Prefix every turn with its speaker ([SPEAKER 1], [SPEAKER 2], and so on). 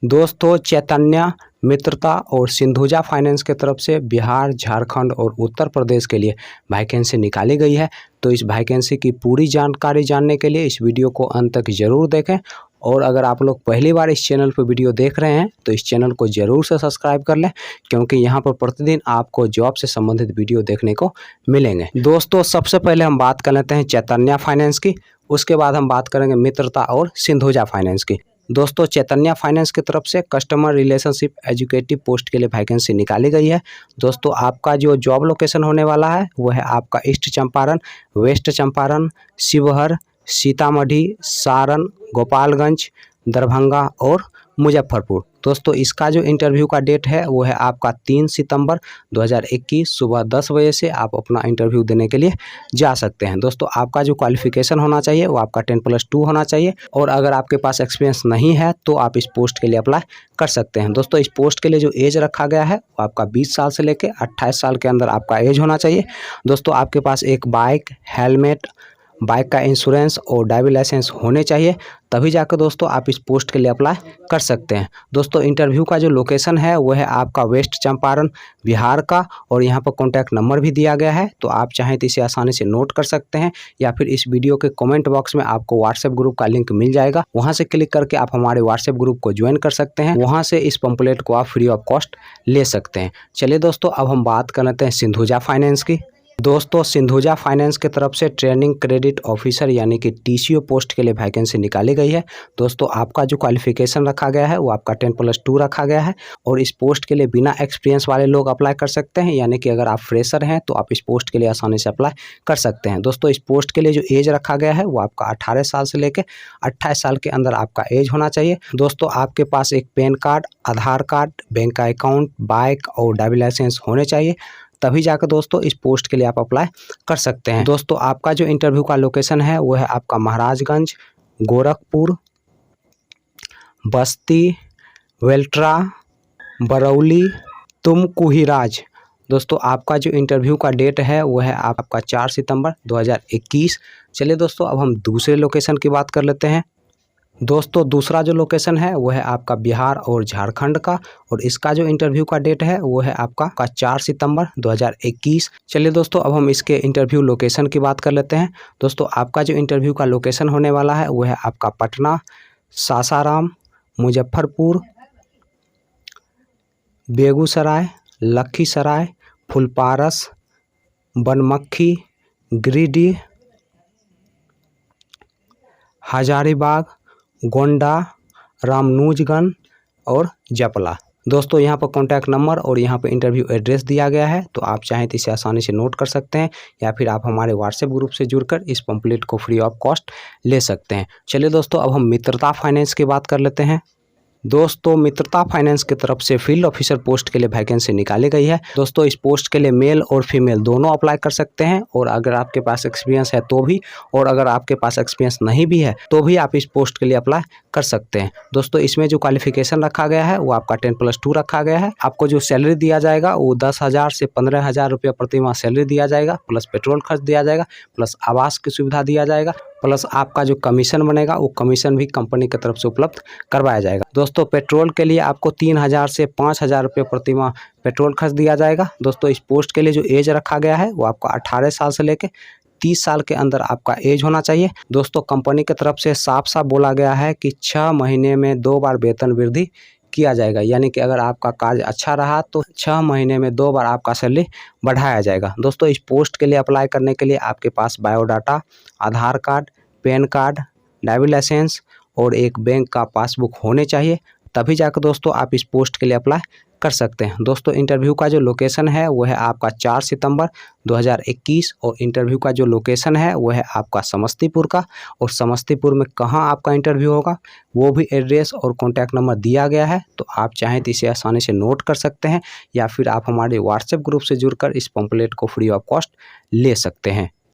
[SPEAKER 1] दोस्तों, चैतन्य, मित्रता और सिंधुजा फाइनेंस की तरफ से बिहार, झारखंड और उत्तर प्रदेश के लिए वैकेंसी निकाली गई है। तो इस वैकेंसी की पूरी जानकारी जानने के लिए इस वीडियो को अंत तक ज़रूर देखें। और अगर आप लोग पहली बार इस चैनल पर वीडियो देख रहे हैं तो इस चैनल को ज़रूर से सब्सक्राइब कर लें, क्योंकि यहाँ पर प्रतिदिन आपको जॉब से संबंधित वीडियो देखने को मिलेंगे। दोस्तों, सबसे पहले हम बात कर लेते हैं चैतन्य फाइनेंस की, उसके बाद हम बात करेंगे मित्रता और सिंधुजा फाइनेंस की। दोस्तों, चैतन्य फाइनेंस की तरफ से कस्टमर रिलेशनशिप एजुकेटिव पोस्ट के लिए वैकेंसी निकाली गई है। दोस्तों, आपका जो जॉब लोकेशन होने वाला है वो है आपका ईस्ट चंपारण, वेस्ट चंपारण, शिवहर, सीतामढ़ी, सारण, गोपालगंज, दरभंगा और मुजफ्फरपुर। दोस्तों, इसका जो इंटरव्यू का डेट है वो है आपका 3 सितंबर 2021 सुबह 10 बजे से आप अपना इंटरव्यू देने के लिए जा सकते हैं। दोस्तों, आपका जो क्वालिफिकेशन होना चाहिए वो आपका 10+2 होना चाहिए, और अगर आपके पास एक्सपीरियंस नहीं है तो आप इस पोस्ट के लिए अप्लाई कर सकते हैं। दोस्तों, इस पोस्ट के लिए जो एज रखा गया है वो आपका 20 साल से लेकर 28 साल के अंदर आपका एज होना चाहिए। दोस्तों, आपके पास एक बाइक, हेलमेट, बाइक का इंश्योरेंस और ड्राइविंग लाइसेंस होने चाहिए, तभी जाकर दोस्तों आप इस पोस्ट के लिए अप्लाई कर सकते हैं। दोस्तों, इंटरव्यू का जो लोकेशन है वो है आपका वेस्ट चंपारण बिहार का, और यहाँ पर कॉन्टैक्ट नंबर भी दिया गया है, तो आप चाहें तो इसे आसानी से नोट कर सकते हैं, या फिर इस वीडियो के कमेंट बॉक्स में आपको व्हाट्सएप ग्रुप का लिंक मिल जाएगा, वहाँ से क्लिक करके आप हमारे व्हाट्सएप ग्रुप को ज्वाइन कर सकते हैं। वहाँ से इस पंपलेट को आप फ्री ऑफ कॉस्ट ले सकते हैं। चलिए दोस्तों, अब हम बात कर लेते हैं सिंधुजा फाइनेंस की। दोस्तों, सिंधुजा फाइनेंस की तरफ से ट्रेनिंग क्रेडिट ऑफिसर यानी कि TCO पोस्ट के लिए वैकेंसी निकाली गई है। दोस्तों, आपका जो क्वालिफिकेशन रखा गया है वो आपका 10+2 रखा गया है, और इस पोस्ट के लिए बिना एक्सपीरियंस वाले लोग अप्लाई कर सकते हैं, यानी कि अगर आप फ्रेशर हैं तो आप इस पोस्ट के लिए आसानी से अप्लाई कर सकते हैं। दोस्तों, इस पोस्ट के लिए जो एज रखा गया है वो आपका 18 साल से लेकर 28 साल के अंदर आपका एज होना चाहिए। दोस्तों, आपके पास एक पैन कार्ड, आधार कार्ड, बैंक का अकाउंट, बाइक और ड्राइविंग लाइसेंस होने चाहिए, तभी जाकर दोस्तों इस पोस्ट के लिए आप अप्लाई कर सकते हैं। दोस्तों, आपका जो इंटरव्यू का लोकेशन है वो है आपका महाराजगंज, गोरखपुर, बस्ती, वेल्ट्रा, बरौली, तुमकुहिराज। दोस्तों, आपका जो इंटरव्यू का डेट है वो है आपका 4 सितंबर 2021। चलिए दोस्तों, अब हम दूसरे लोकेशन की बात कर लेते हैं। दोस्तों, दूसरा जो लोकेशन है वो है आपका बिहार और झारखंड का, और इसका जो इंटरव्यू का डेट है वो है आपका 4 सितंबर 2021। चलिए दोस्तों, अब हम इसके इंटरव्यू लोकेशन की बात कर लेते हैं। दोस्तों, आपका जो इंटरव्यू का लोकेशन होने वाला है वो है आपका पटना, सासाराम, मुजफ्फरपुर, बेगूसराय, लखीसराय, फुलपारस, बनमक्खी, गिरिडीह, हजारीबाग, गोंडा, रामनुजगंज और जपला। दोस्तों, यहाँ पर कॉन्टैक्ट नंबर और यहाँ पर इंटरव्यू एड्रेस दिया गया है, तो आप चाहें तो इसे आसानी से नोट कर सकते हैं, या फिर आप हमारे व्हाट्सएप ग्रुप से जुड़कर इस पंपलेट को फ्री ऑफ कॉस्ट ले सकते हैं। चलिए दोस्तों, अब हम मित्रता फाइनेंस की बात कर लेते हैं। दोस्तों, मित्रता फाइनेंस की तरफ से फील्ड ऑफिसर पोस्ट के लिए वैकेंसी निकाली गई है। दोस्तों, इस पोस्ट के लिए मेल और फीमेल दोनों अप्लाई कर सकते हैं, और अगर आपके पास एक्सपीरियंस है तो भी, और अगर आपके पास एक्सपीरियंस नहीं भी है तो भी आप इस पोस्ट के लिए अप्लाई कर सकते हैं। दोस्तों, इसमें जो क्वालिफिकेशन रखा गया है वो आपका 10+2 रखा गया है। आपको जो सैलरी दिया जाएगा वो 10,000 से 15,000 रुपये प्रति माह सैलरी दिया जाएगा, प्लस पेट्रोल खर्च दिया जाएगा, प्लस आवास की सुविधा दिया जाएगा, प्लस आपका जो कमीशन बनेगा वो कमीशन भी कंपनी की तरफ से उपलब्ध करवाया जाएगा। दोस्तों, पेट्रोल के लिए आपको 3,000 से 5,000 रुपये प्रति माह पेट्रोल खर्च दिया जाएगा। दोस्तों, इस पोस्ट के लिए जो एज रखा गया है वो आपका 18 साल से लेकर 30 साल के अंदर आपका एज होना चाहिए। दोस्तों, कंपनी की तरफ से साफ साफ बोला गया है कि 6 महीने में 2 बार वेतन वृद्धि किया जाएगा, यानी कि अगर आपका कार्य अच्छा रहा तो 6 महीने में 2 बार आपका सैलरी बढ़ाया जाएगा। दोस्तों, इस पोस्ट के लिए अप्लाई करने के लिए आपके पास biodata, Aadhaar card, PAN card, driving licence और एक बैंक का पासबुक होने चाहिए, तभी जाकर दोस्तों आप इस पोस्ट के लिए अप्लाई कर सकते हैं। दोस्तों, इंटरव्यू का जो लोकेशन है वो है आपका 4 सितंबर 2021, और इंटरव्यू का जो लोकेशन है वो है आपका समस्तीपुर का, और समस्तीपुर में कहाँ आपका इंटरव्यू होगा वो भी एड्रेस और कॉन्टैक्ट नंबर दिया गया है, तो आप चाहें तो इसे आसानी से नोट कर सकते हैं, या फिर आप हमारे व्हाट्सएप ग्रुप से जुड़कर इस पंपलेट को फ्री ऑफ कॉस्ट ले सकते हैं।